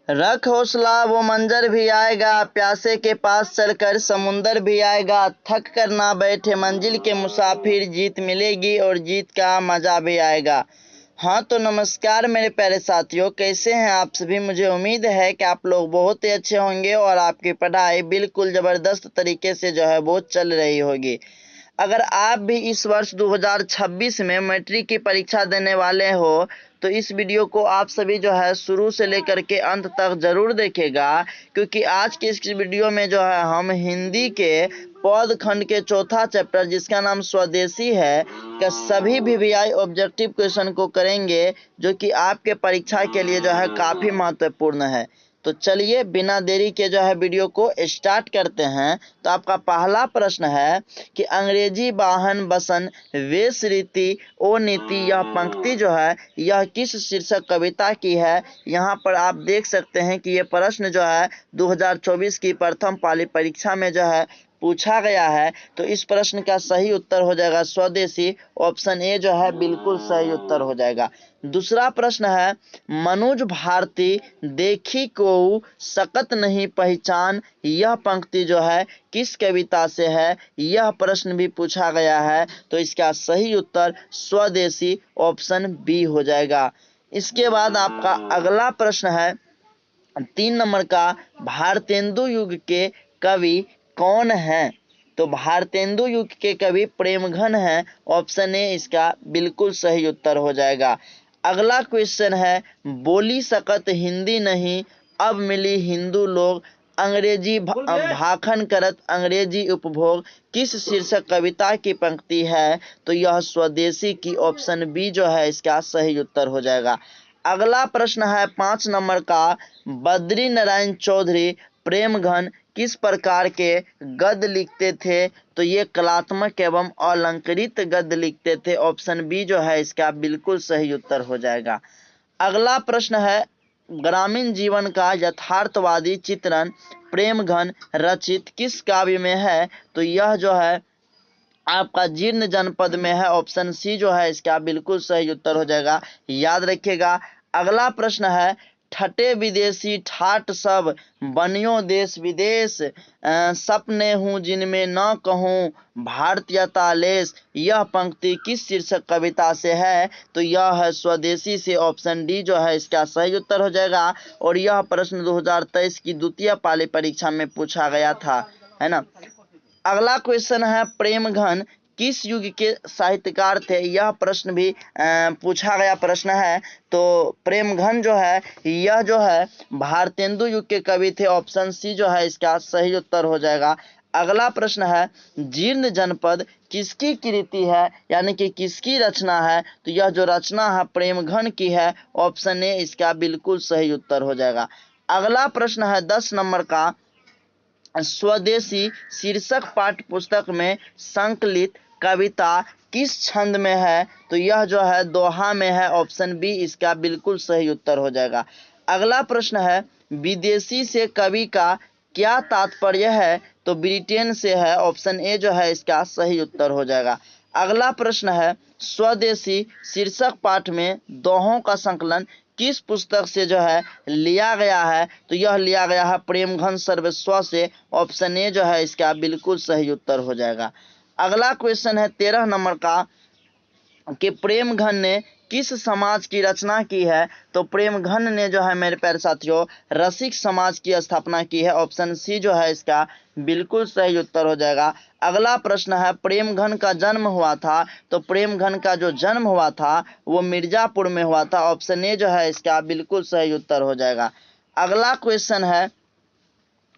रख हौसला वो मंजर भी आएगा, प्यासे के पास चलकर समुंदर भी आएगा। थक कर ना बैठे मंजिल के मुसाफिर, जीत मिलेगी और जीत का मज़ा भी आएगा। हाँ तो नमस्कार मेरे प्यारे साथियों, कैसे हैं आप सभी। मुझे उम्मीद है कि आप लोग बहुत ही अच्छे होंगे और आपकी पढ़ाई बिल्कुल ज़बरदस्त तरीके से जो है वो चल रही होगी। अगर आप भी इस वर्ष 2026 में मैट्रिक की परीक्षा देने वाले हो तो इस वीडियो को आप सभी जो है शुरू से लेकर के अंत तक ज़रूर देखेगा, क्योंकि आज के इस वीडियो में जो है हम हिंदी के पौध खंड के चौथा चैप्टर जिसका नाम स्वदेशी है का सभी वीवीआई ऑब्जेक्टिव क्वेश्चन को करेंगे, जो कि आपके परीक्षा के लिए जो है काफ़ी महत्वपूर्ण है। तो चलिए बिना देरी के जो है वीडियो को स्टार्ट करते हैं। तो आपका पहला प्रश्न है कि अंग्रेजी वाहन बसन वेश रीति ओ नीति, यह पंक्ति जो है यह किस शीर्षक कविता की है। यहाँ पर आप देख सकते हैं कि ये प्रश्न जो है 2024 की प्रथम पाली परीक्षा में जो है पूछा गया है। तो इस प्रश्न का सही उत्तर हो जाएगा स्वदेशी, ऑप्शन ए जो है बिल्कुल सही उत्तर हो जाएगा। दूसरा प्रश्न है मनोज भारती देखी को सकत नहीं पहचान, यह पंक्ति जो है किस कविता से है, यह प्रश्न भी पूछा गया है। तो इसका सही उत्तर स्वदेशी, ऑप्शन बी हो जाएगा। इसके बाद आपका अगला प्रश्न है 3 नंबर का, भारतेंदु युग के कवि कौन हैं। तो भारतेंदु युग के कवि प्रेमघन हैं, ऑप्शन ए इसका बिल्कुल सही उत्तर हो जाएगा। अगला क्वेश्चन है बोली सकत हिंदी नहीं, अब मिली हिंदू लोग, अंग्रेजी भाखन करत अंग्रेजी उपभोग, किस शीर्षक कविता की पंक्ति है। तो यह स्वदेशी की, ऑप्शन बी जो है इसका सही उत्तर हो जाएगा। अगला प्रश्न है 5 नंबर का, बद्री नारायण चौधरी प्रेमघन किस प्रकार के गद्य लिखते थे। तो ये कलात्मक एवं अलंकृत गद्य लिखते थे, ऑप्शन बी जो है इसका बिल्कुल सही उत्तर हो जाएगा। अगला प्रश्न है ग्रामीण जीवन का यथार्थवादी चित्रण प्रेमघन रचित किस काव्य में है। तो यह जो है आपका जीर्ण जनपद में है, ऑप्शन सी जो है इसका बिल्कुल सही उत्तर हो जाएगा, याद रखिएगा। अगला प्रश्न है ठटे विदेशी ठाट सब बनियो देश विदेश, सपने हूँ जिनमें न कहूँ भारतीयता लेस, यह पंक्ति किस शीर्षक कविता से है। तो यह है स्वदेशी से, ऑप्शन डी जो है इसका सही उत्तर हो जाएगा। और यह प्रश्न 2023 की द्वितीय पाली परीक्षा में पूछा गया था, है ना। अगला क्वेश्चन है प्रेमघन किस युग के साहित्यकार थे, यह प्रश्न भी पूछा गया प्रश्न है। तो प्रेमघन जो है यह जो है भारतेंदु युग के कवि थे, ऑप्शन सी जो है इसका सही उत्तर हो जाएगा। अगला प्रश्न है जीर्ण जनपद किसकी कृति है, यानी कि किसकी रचना है। तो यह जो रचना है प्रेमघन की है, ऑप्शन ए इसका बिल्कुल सही उत्तर हो जाएगा। अगला प्रश्न है 10 नंबर का, स्वदेशी शीर्षक पाठ्य पुस्तक में संकलित कविता किस छंद में है। तो यह जो है दोहा में है, ऑप्शन बी इसका बिल्कुल सही उत्तर हो जाएगा। अगला प्रश्न है विदेशी से कवि का क्या तात्पर्य है। तो ब्रिटेन से है, ऑप्शन ए जो है इसका सही उत्तर हो जाएगा। अगला प्रश्न है स्वदेशी शीर्षक पाठ में दोहों का संकलन किस पुस्तक से जो है लिया गया है। तो यह लिया गया है प्रेमघन सर्वस्व से, ऑप्शन ए जो है इसका बिल्कुल सही उत्तर हो जाएगा। अगला क्वेश्चन है 13 नंबर का कि प्रेमघन ने किस समाज की रचना की है। तो प्रेमघन ने जो है मेरे प्यारे साथियों रसिक समाज की स्थापना की है, ऑप्शन सी जो है इसका बिल्कुल सही उत्तर हो जाएगा। अगला प्रश्न है प्रेमघन का जन्म हुआ था। तो प्रेमघन का जो जन्म हुआ था वो मिर्जापुर में हुआ था, ऑप्शन ए जो है इसका बिल्कुल सही उत्तर हो जाएगा। अगला क्वेश्चन है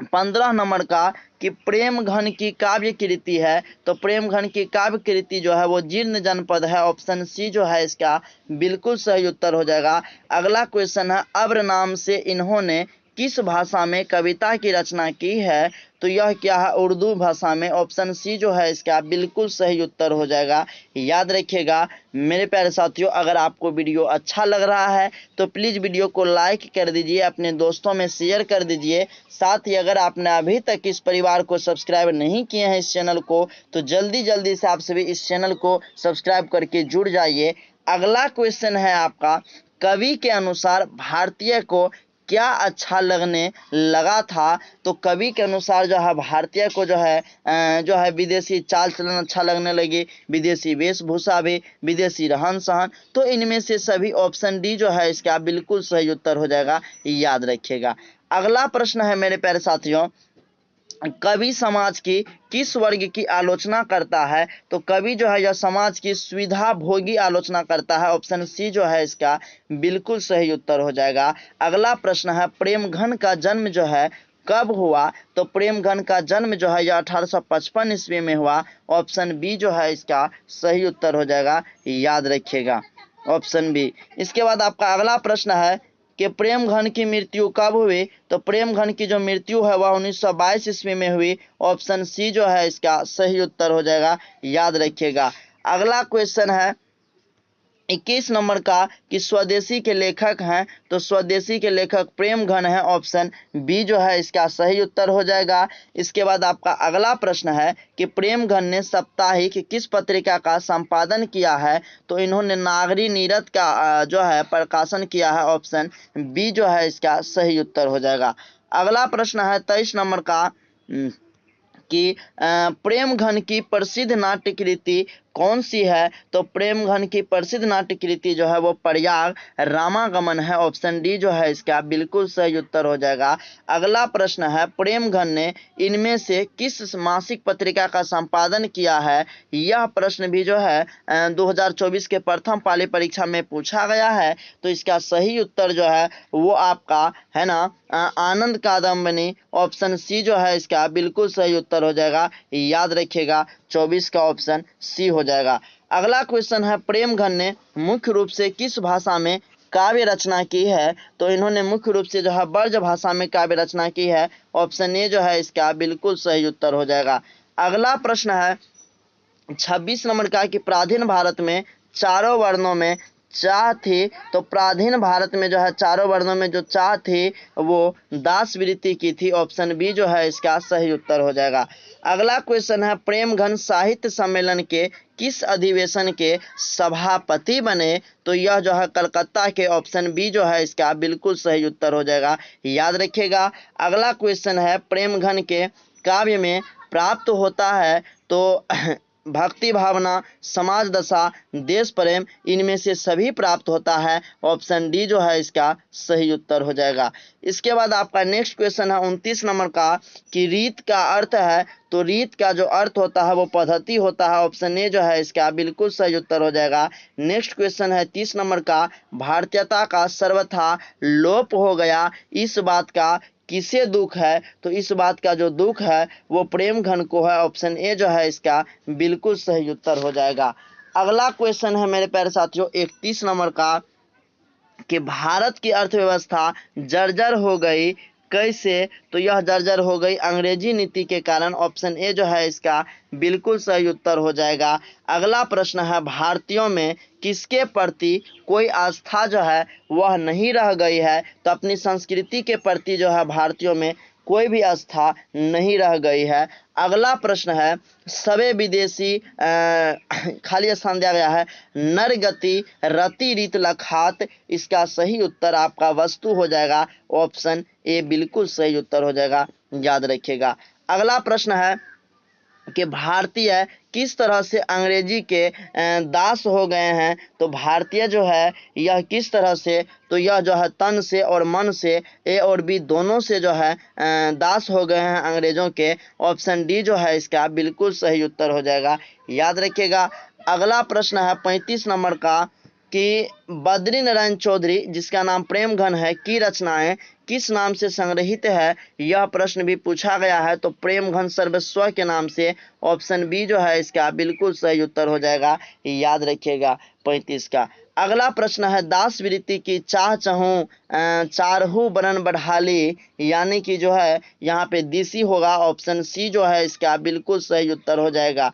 15 नंबर का कि प्रेमघन की काव्य कृति है। तो प्रेमघन की काव्य कृति जो है वो जीर्ण जनपद है, ऑप्शन सी जो है इसका बिल्कुल सही उत्तर हो जाएगा। अगला क्वेश्चन है अब्र नाम से इन्होंने किस भाषा में कविता की रचना की है। तो यह क्या है उर्दू भाषा में, ऑप्शन सी जो है इसका बिल्कुल सही उत्तर हो जाएगा, याद रखिएगा। मेरे प्यारे साथियों अगर आपको वीडियो अच्छा लग रहा है तो प्लीज़ वीडियो को लाइक कर दीजिए, अपने दोस्तों में शेयर कर दीजिए। साथ ही अगर आपने अभी तक इस परिवार को सब्सक्राइब नहीं किए हैं इस चैनल को, तो जल्दी जल्दी से आप सभी इस चैनल को सब्सक्राइब करके जुड़ जाइए। अगला क्वेश्चन है आपका कवि के अनुसार भारतीय को क्या अच्छा लगने लगा था। तो कवि के अनुसार जो है भारतीय को जो है विदेशी चाल चलन अच्छा लगने लगी, विदेशी वेशभूषा भी, विदेशी रहन सहन। तो इनमें से सभी ऑप्शन डी जो है इसका बिल्कुल सही उत्तर हो जाएगा, याद रखिएगा। अगला प्रश्न है मेरे प्यारे साथियों, कवि समाज की किस वर्ग की आलोचना करता है। तो कवि जो है यह समाज की सुविधा भोगी आलोचना करता है। ऑप्शन सी जो है इसका बिल्कुल सही उत्तर हो जाएगा। अगला प्रश्न है, प्रेमघन का जन्म जो है कब हुआ। तो प्रेमघन का जन्म जो है यह 1855 ईस्वी में हुआ। ऑप्शन बी जो है इसका सही उत्तर हो जाएगा, याद रखिएगा, ऑप्शन बी। इसके बाद आपका अगला प्रश्न है कि प्रेमघन की मृत्यु कब हुई। तो प्रेमघन की जो मृत्यु है वह 1922 ईस्वी में हुई। ऑप्शन सी जो है इसका सही उत्तर हो जाएगा, याद रखिएगा। अगला क्वेश्चन है 21 नंबर का कि स्वदेशी के लेखक हैं। तो स्वदेशी के लेखक प्रेमघन है। ऑप्शन बी जो है इसका सही उत्तर हो जाएगा। इसके बाद आपका अगला प्रश्न है कि प्रेमघन ने साप्ताहिक किस पत्रिका का संपादन किया है। तो इन्होंने नागरी नीरद का जो है प्रकाशन किया है। ऑप्शन बी जो है इसका सही उत्तर हो जाएगा। अगला प्रश्न है 23 नंबर का कि प्रेमघन की प्रसिद्ध नाट्य कृति कौन सी है। तो प्रेमघन की प्रसिद्ध नाट्य कृति जो है वो प्रयाग रामागमन है। ऑप्शन डी जो है इसका बिल्कुल सही उत्तर हो जाएगा। अगला प्रश्न है, प्रेमघन ने इनमें से किस मासिक पत्रिका का संपादन किया है। यह प्रश्न भी जो है 2024 के प्रथम पाली परीक्षा में पूछा गया है। तो इसका सही उत्तर जो है वो आपका है ना आनंद कादम्बनी। ऑप्शन सी जो है इसका बिल्कुल सही उत्तर हो जाएगा, याद रखिएगा, 24 का ऑप्शन सी हो जाएगा। अगला क्वेश्चन है, प्रेमघन ने मुख्य रूप से किस भाषा में काव्य रचना की है। तो इन्होंने मुख्य रूप से जो है ब्रज भाषा में काव्य रचना की है। ऑप्शन ए जो है इसका बिल्कुल सही उत्तर हो जाएगा। अगला प्रश्न है 26 नंबर का कि प्राचीन भारत में चारों वर्णों में चाह थी। तो प्राचीन भारत में जो है चारों वर्णों में जो चाह थी वो दास वृत्ति की थी। ऑप्शन बी जो है इसका सही उत्तर हो जाएगा। अगला क्वेश्चन है, प्रेमघन साहित्य सम्मेलन के किस अधिवेशन के सभापति बने। तो यह जो है कलकत्ता के। ऑप्शन बी जो है इसका बिल्कुल सही उत्तर हो जाएगा, याद रखिएगा। अगला क्वेश्चन है, प्रेमघन के काव्य में प्राप्त होता है तो भक्ति भावना, समाज दशा, देश प्रेम, इनमें से सभी प्राप्त होता है। ऑप्शन डी जो है इसका सही उत्तर हो जाएगा। इसके बाद आपका नेक्स्ट क्वेश्चन है 29 नंबर का कि रीत का अर्थ है। तो रीत का जो अर्थ होता है वो पद्धति होता है। ऑप्शन ए जो है इसका बिल्कुल सही उत्तर हो जाएगा। नेक्स्ट क्वेश्चन है 30 नंबर का, भारतीयता का सर्वथा लोप हो गया, इस बात का किसे दुख है। तो इस बात का जो दुख है वो प्रेमघन को है। ऑप्शन ए जो है इसका बिल्कुल सही उत्तर हो जाएगा। अगला क्वेश्चन है मेरे प्यारे साथियों 31 नंबर का कि भारत की अर्थव्यवस्था जर्जर हो गई कैसे। तो यह जर्जर हो गई अंग्रेजी नीति के कारण। ऑप्शन ए जो है इसका बिल्कुल सही उत्तर हो जाएगा। अगला प्रश्न है, भारतीयों में किसके प्रति कोई आस्था जो है वह नहीं रह गई है। तो अपनी संस्कृति के प्रति जो है भारतीयों में कोई भी आस्था नहीं रह गई है। अगला प्रश्न है, सवे विदेशी खाली स्थान दिया गया है, नरगति रति रीत लखात, इसका सही उत्तर आपका वस्तु हो जाएगा। ऑप्शन ए बिल्कुल सही उत्तर हो जाएगा, याद रखिएगा। अगला प्रश्न है कि भारतीय किस तरह से अंग्रेजी के दास हो गए हैं। तो भारतीय जो है यह किस तरह से, तो यह जो है तन से और मन से, ए और बी दोनों से जो है दास हो गए हैं अंग्रेजों के। ऑप्शन डी जो है इसका बिल्कुल सही उत्तर हो जाएगा, याद रखिएगा। अगला प्रश्न है 35 नंबर का कि बद्री नारायण चौधरी जिसका नाम प्रेमघन है की रचनाएं किस नाम से संग्रहित है। यह प्रश्न भी पूछा गया है। तो प्रेमघन सर्वस्व के नाम से। ऑप्शन बी जो है इसका बिल्कुल सही उत्तर हो जाएगा, याद रखिएगा 35 का। अगला प्रश्न है, दास वृत्ति की चाह चहूँ चारहू बरन बढ़ाली, यानी कि जो है यहाँ पे देसी होगा। ऑप्शन सी जो है इसका बिल्कुल सही उत्तर हो जाएगा।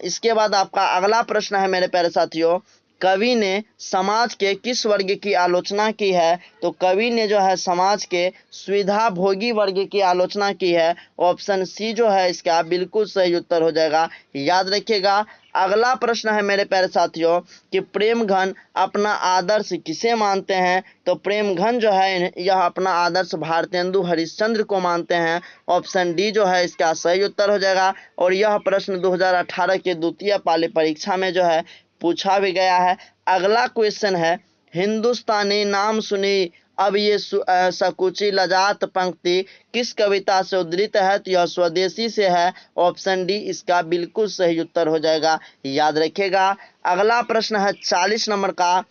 इसके बाद आपका अगला प्रश्न है मेरे प्यारे साथियों, कवि ने समाज के किस वर्ग की आलोचना की है। तो कवि ने जो है समाज के सुविधा भोगी वर्ग की आलोचना की है। ऑप्शन सी जो है इसका बिल्कुल सही उत्तर हो जाएगा, याद रखिएगा। अगला प्रश्न है मेरे प्यारे साथियों कि प्रेम घन अपना आदर्श किसे मानते हैं। तो प्रेम घन जो है यह अपना आदर्श भारतेंदु हरिश्चंद्र को मानते हैं। ऑप्शन डी जो है इसका सही उत्तर हो जाएगा। और यह प्रश्न 2018 के द्वितीय पाली परीक्षा में जो है पूछा भी गया है। अगला क्वेश्चन है, हिंदुस्तानी नाम सुनी अब ये सकुची लजात पंक्ति किस कविता से उद्धृत है। तो यह स्वदेशी से है। ऑप्शन डी इसका बिल्कुल सही उत्तर हो जाएगा, याद रखिएगा। अगला प्रश्न है 40 नंबर का,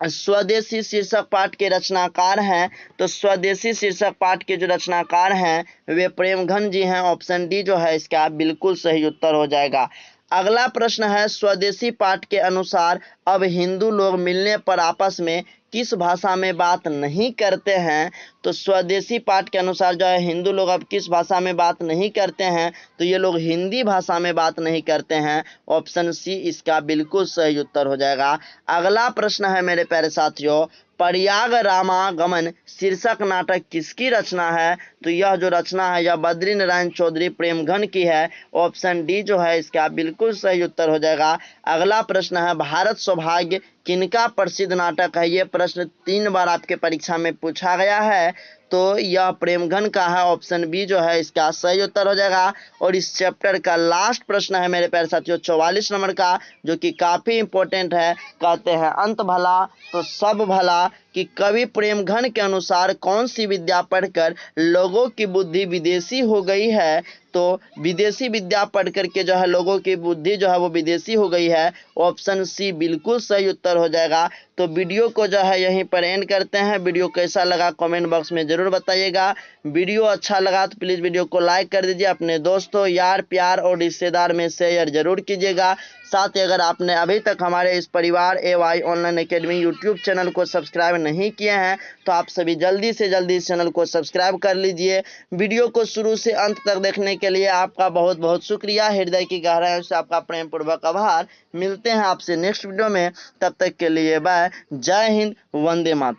स्वदेशी शीर्षक पाठ के रचनाकार हैं। तो स्वदेशी शीर्षक पाठ के जो रचनाकार हैं वे प्रेमघन जी हैं। ऑप्शन डी जो है इसका बिल्कुल सही उत्तर हो जाएगा। अगला प्रश्न है, स्वदेशी पाठ के अनुसार अब हिंदू लोग मिलने पर आपस में किस भाषा में बात नहीं करते हैं। तो स्वदेशी पाठ के अनुसार जो है हिंदू लोग अब किस भाषा में बात नहीं करते हैं। तो ये लोग हिंदी भाषा में बात नहीं करते हैं। ऑप्शन सी इसका बिल्कुल सही उत्तर हो जाएगा। अगला प्रश्न है मेरे प्यारे साथियों, प्रयाग रामागमन शीर्षक नाटक किसकी रचना है। तो यह जो रचना है यह बद्री नारायण चौधरी प्रेमघन की है। ऑप्शन डी जो है इसका बिल्कुल सही उत्तर हो जाएगा। अगला प्रश्न है, भारत सौभाग्य किनका प्रसिद्ध नाटक है। ये प्रश्न 3 बार आपके परीक्षा में पूछा गया है। तो यह प्रेमघन का है। ऑप्शन बी जो है इसका सही उत्तर हो जाएगा। और इस चैप्टर का लास्ट प्रश्न है मेरे प्यारे साथियों 44 नंबर का, जो कि काफी इंपॉर्टेंट है। कहते हैं अंत भला तो सब भला कि कवि प्रेमघन के अनुसार कौन सी विद्या पढ़कर लोगों की बुद्धि विदेशी हो गई है। तो विदेशी विद्या पढ़ करके जो है लोगों की बुद्धि जो है वो विदेशी हो गई है। ऑप्शन सी बिल्कुल सही उत्तर हो जाएगा। तो वीडियो को जो है यहीं पर एंड करते हैं। वीडियो कैसा लगा कमेंट बॉक्स में जरूर बताइएगा। वीडियो अच्छा लगा तो प्लीज़ वीडियो को लाइक कर दीजिए। अपने दोस्तों यार प्यार और रिश्तेदार में शेयर जरूर कीजिएगा। साथ ही अगर आपने अभी तक हमारे इस परिवार AY online academy YouTube channel को सब्सक्राइब नहीं किए हैं तो आप सभी जल्दी से जल्दी इस चैनल को सब्सक्राइब कर लीजिए। वीडियो को शुरू से अंत तक देखने के लिए आपका बहुत बहुत शुक्रिया। हृदय की गहराइयों से आपका प्रेम पूर्वक आभार। मिलते हैं आपसे नेक्स्ट वीडियो में, तब तक के लिए बाय। जय हिंद, वंदे मातरम।